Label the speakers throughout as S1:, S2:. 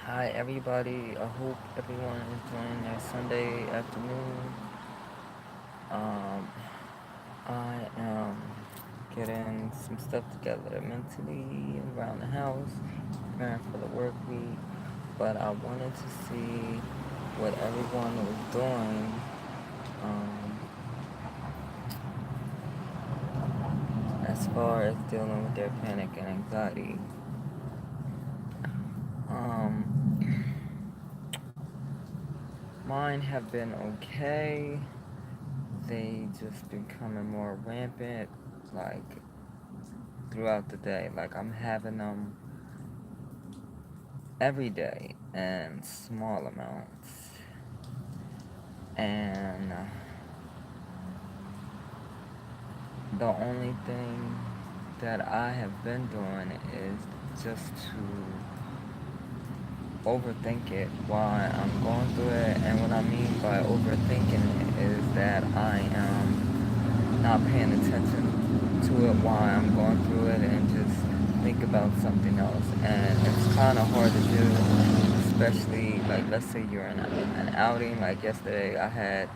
S1: Hi, everybody. I hope everyone is enjoying their Sunday afternoon. Um, I am getting some stuff together mentally around the house, preparing for the work week. But I wanted to see what everyone was doing um, as far as dealing with their panic and anxiety. Um, Mine have been okay. They just becoming more rampant, like throughout the day. Like I'm having them every day in small amounts. And the only thing that I have been doing is just to overthink it while I'm going through it. And what I mean by overthinking it is that I am not paying attention to it while I'm going through it and just think about something else. And it's kind of hard to do, especially like let's say you're in an outing. Like yesterday, I had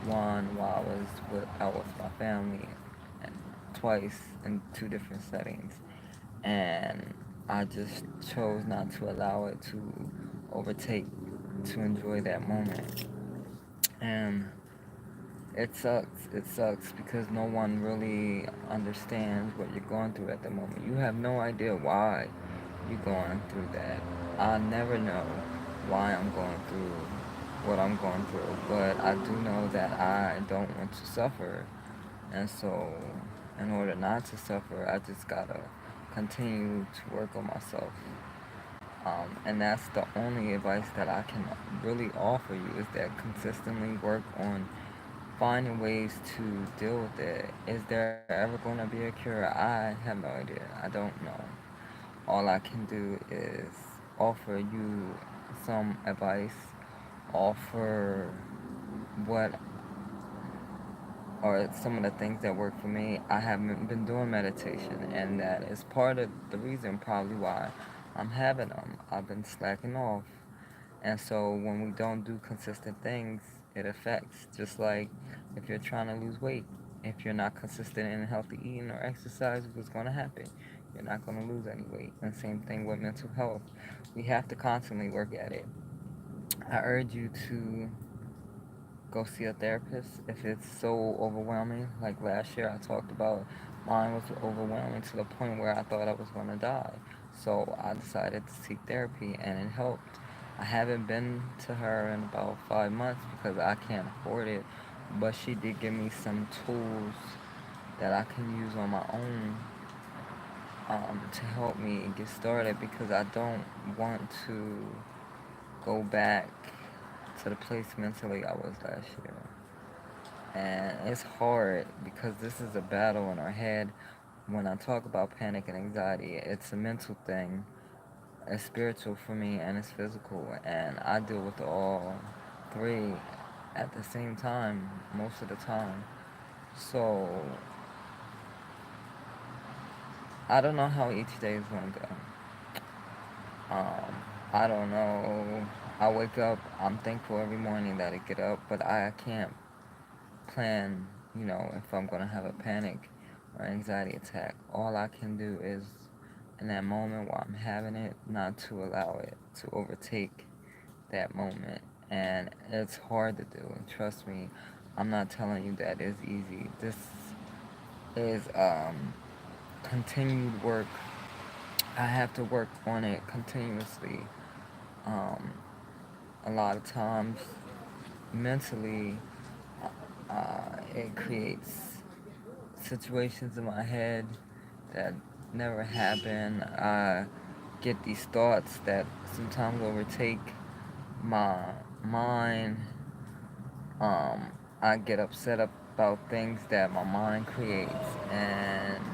S1: one while I was out with my family, and twice in two different settings, and I just chose not to allow it to overtake to enjoy that moment. And it sucks. It sucks because no one really understands what you're going through at the moment. You have no idea why you're going through that. I never know why I'm going through what I'm going through, but I do know that I don't want to suffer. And so, in order not to suffer, I just gotta continue to work on myself. And that's the only advice that I can really offer you is that consistently work on finding ways to deal with it. Is there ever going to be a cure? I have no idea. I don't know. All I can do is offer you some advice, offer what are some of the things that work for me. I haven't been doing meditation, and that is part of the reason probably why I'm having them. I've been slacking off. And so when we don't do consistent things, it affects. Just like if you're trying to lose weight, if you're not consistent in healthy eating or exercise, what's going to happen? You're not going to lose any weight. And same thing with mental health. We have to constantly work at it. I urge you to go see a therapist if it's so overwhelming. Like last year, I talked about mine was overwhelming to the point where I thought I was going to die. So I decided to seek therapy, and it helped. I haven't been to her in about 5 months because I can't afford it, but she did give me some tools that I can use on my own to help me get started because I don't want to go back to the place mentally I was last year. And it's hard because this is a battle in our head. When I talk about panic and anxiety, it's a mental thing, it's spiritual for me, and it's physical. And I deal with all three at the same time most of the time. So I don't know how each day is going to go. Um, I don't know. I wake up, I'm thankful every morning that I get up, but I can't plan, if I'm going to have a panic or anxiety attack. All I can do is, in that moment while I'm having it, not to allow it to overtake that moment. And it's hard to do. And trust me, I'm not telling you that it's easy. This is continued work. I have to work on it continuously. Um, a lot of times, mentally, it creates situations in my head that never happen. I get these thoughts that sometimes overtake my mind. I get upset about things that my mind creates, and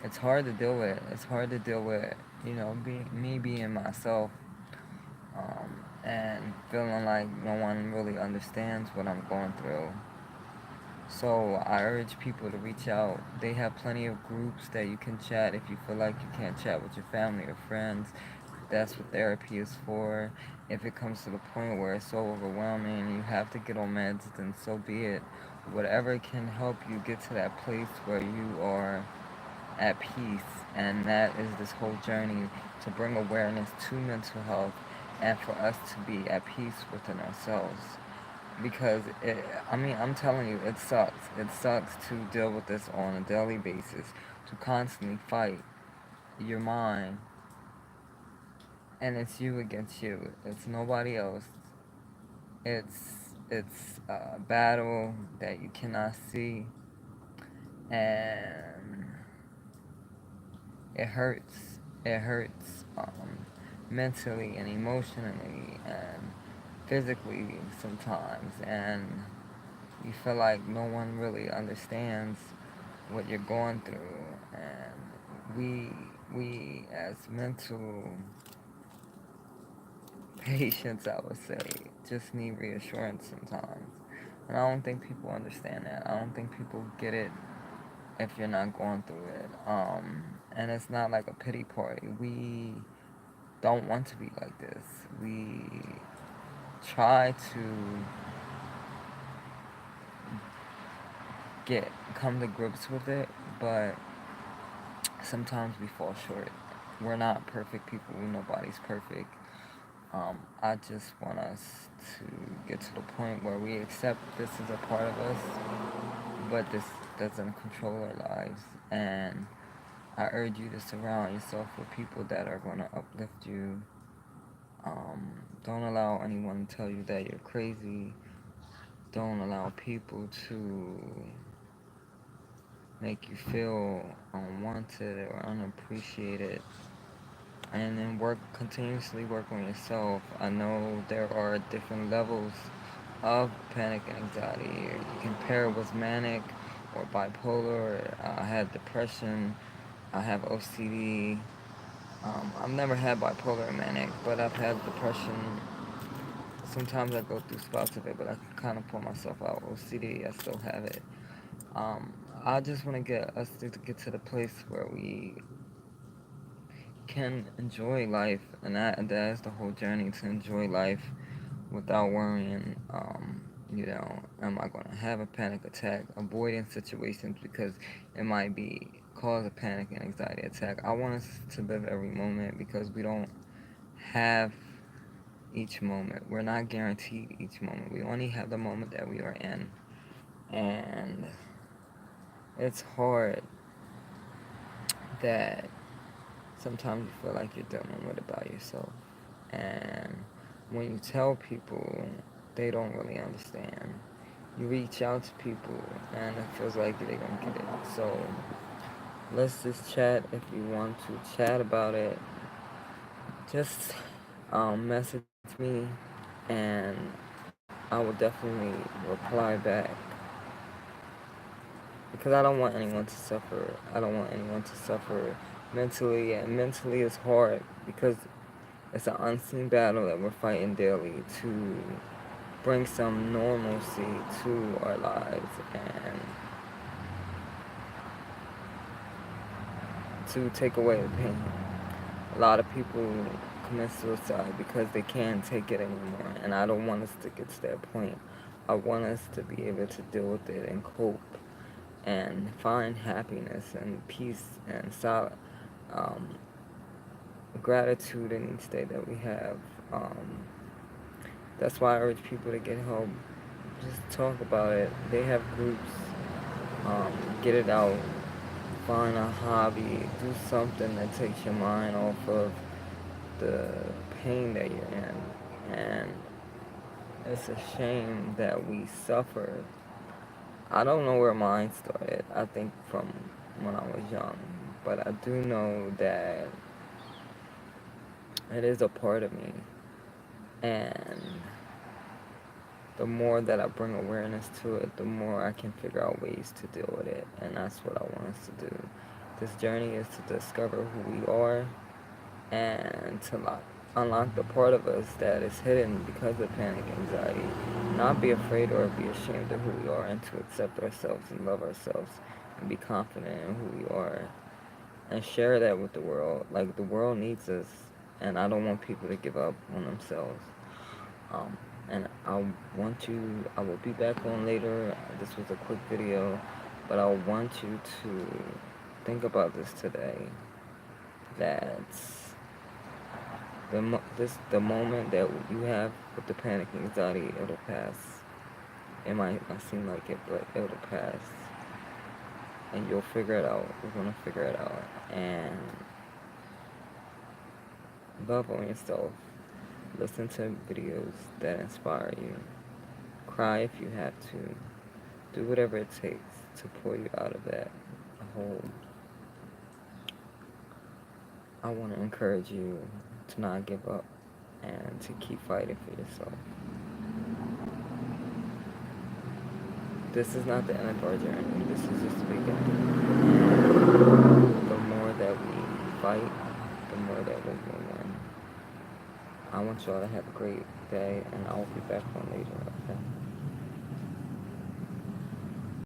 S1: it's hard to deal with. It's hard to deal with, me being myself, and feeling like no one really understands what I'm going through. So I urge people to reach out. They have plenty of groups that you can chat if you feel like you can't chat with your family or friends. That's what therapy is for. If it comes to the point where it's so overwhelming and you have to get on meds, then so be it. Whatever can help you get to that place where you are at peace, and that is this whole journey to bring awareness to mental health and for us to be at peace within ourselves. Because I'm telling you, it sucks. It sucks to deal with this on a daily basis, to constantly fight your mind, and it's you against you. It's nobody else. It's a battle that you cannot see, and it hurts. It hurts mentally and emotionally and physically sometimes, and you feel like no one really understands what you're going through. And we as mental patients, I would say, just need reassurance sometimes. And I don't think people understand that. I don't think people get it if you're not going through it. And it's not like a pity party. We don't want to be like this. We try to get come to grips with it, but sometimes we fall short. We're not perfect people. Nobody's perfect. I just want us to get to the point where we accept this is a part of us, but this doesn't control our lives. And I urge you to surround yourself with people that are going to uplift you. Don't allow anyone to tell you that you're crazy. Don't allow people to make you feel unwanted or unappreciated. And then continuously work on yourself. I know there are different levels of panic and anxiety. You can pair it with manic or bipolar. I had depression. I have OCD. I've never had bipolar or manic, but I've had depression. Sometimes I go through spouts of it, but I can kind of pull myself out. OCD, I still have it. Um, I just want to get us to get to the place where we can enjoy life, and that is the whole journey, to enjoy life without worrying. Am I going to have a panic attack? Avoiding situations because it might be cause a panic and anxiety attack. I want us to live every moment because we don't have each moment. We're not guaranteed each moment. We only have the moment that we are in, and it's hard that sometimes you feel like you're dealing with it by yourself. And when you tell people, they don't really understand. You reach out to people, and it feels like they don't get it. So let's just chat if you want to chat about it. Just message me, and I will definitely reply back because I don't want anyone to suffer. I don't want anyone to suffer mentally, and mentally it's hard because it's an unseen battle that we're fighting daily to bring some normalcy to our lives and to take away the pain. A lot of people commit suicide because they can't take it anymore, and I don't want us to get to that point. I want us to be able to deal with it and cope and find happiness and peace and um, gratitude in each day that we have. Um, that's why I urge people to get help. Just talk about it. They have groups. Get it out. Find a hobby. Do something that takes your mind off of the pain that you're in. And it's a shame that we suffer. I don't know where mine started. I think from when I was young. But I do know that it is a part of me. And the more that I bring awareness to it, the more I can figure out ways to deal with it. And that's what I want us to do. This journey is to discover who we are and to unlock the part of us that is hidden because of panic anxiety. Not be afraid or be ashamed of who we are, and to accept ourselves and love ourselves and be confident in who we are and share that with the world. Like, the world needs us. and I don't want people to give up on themselves. Um, and I will be back on later. This was a quick video, but I want you to think about this today. That the moment that you have with the panic anxiety, it'll pass. It might not seem like it, but it'll pass. And you'll figure it out. You're gonna figure it out. And love on yourself. Listen to videos that inspire you. Cry if you have to. Do whatever it takes to pull you out of that hole. I want to encourage you to not give up and to keep fighting for yourself. This is not the end of our journey. This is just the beginning. The more that we fight, the more that we will win. I want y'all to have a great day, and I'll be back on later, okay?